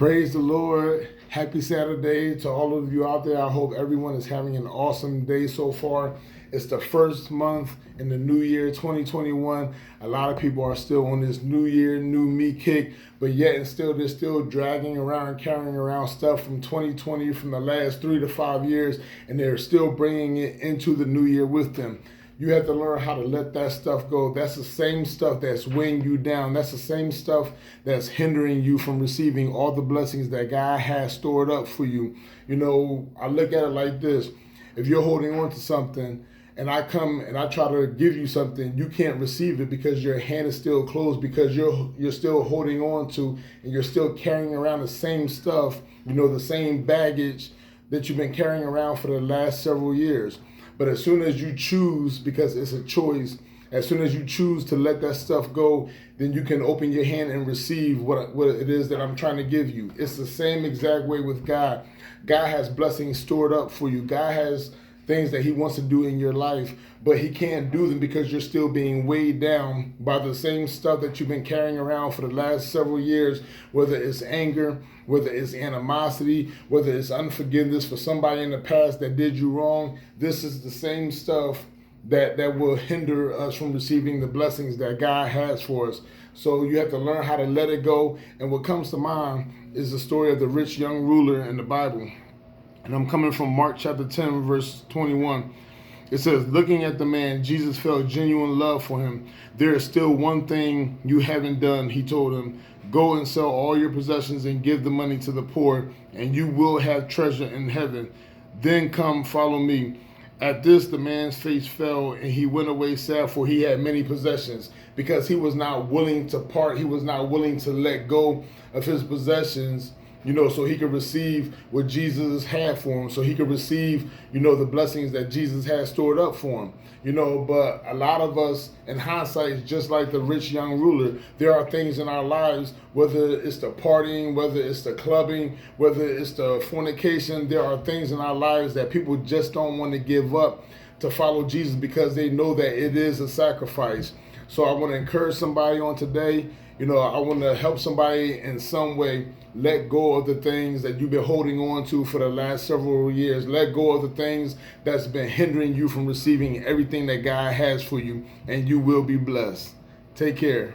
Praise the Lord. Happy Saturday to all of you out there. I hope everyone is having an awesome day so far. It's the first month in the new year 2021. A lot of people are still on this new year, new me kick, but yet and still they're still dragging around, carrying around stuff from 2020, from the last 3 to 5 years, and they're still bringing it into the new year with them. You have to learn how to let that stuff go. That's the same stuff that's weighing you down. That's the same stuff that's hindering you from receiving all the blessings that God has stored up for you. You know, I look at it like this. If you're holding on to something and I come and I try to give you something, you can't receive it because your hand is still closed, because you're still holding on to and you're still carrying around the same stuff, you know, the same baggage that you've been carrying around for the last several years. But as soon as you choose, because it's a choice, as soon as you choose to let that stuff go, then you can open your hand and receive what it is that I'm trying to give you. It's the same exact way with God. God has blessings stored up for you. God has things that he wants to do in your life, but he can't do them because you're still being weighed down by the same stuff that you've been carrying around for the last several years, whether it's anger, whether it's animosity, whether it's unforgiveness for somebody in the past that did you wrong. This is the same stuff that will hinder us from receiving the blessings that God has for us. So you have to learn how to let it go. And what comes to mind is the story of the rich young ruler in the Bible. And I'm coming from Mark chapter 10, verse 21. It says, looking at the man, Jesus felt genuine love for him. There is still one thing you haven't done, he told him. Go and sell all your possessions and give the money to the poor, and you will have treasure in heaven. Then come, follow me. At this, the man's face fell, and he went away sad, for he had many possessions. Because he was not willing to part, he was not willing to let go of his possessions, you know, so he could receive what Jesus had for him, so he could receive, you know, the blessings that Jesus had stored up for him. You know, but a lot of us, in hindsight, just like the rich young ruler, there are things in our lives, whether it's the partying, whether it's the clubbing, whether it's the fornication, there are things in our lives that people just don't want to give up to follow Jesus because they know that it is a sacrifice. So I want to encourage somebody on today. You know, I want to help somebody in some way let go of the things that you've been holding on to for the last several years. Let go of the things that's been hindering you from receiving everything that God has for you, and you will be blessed. Take care.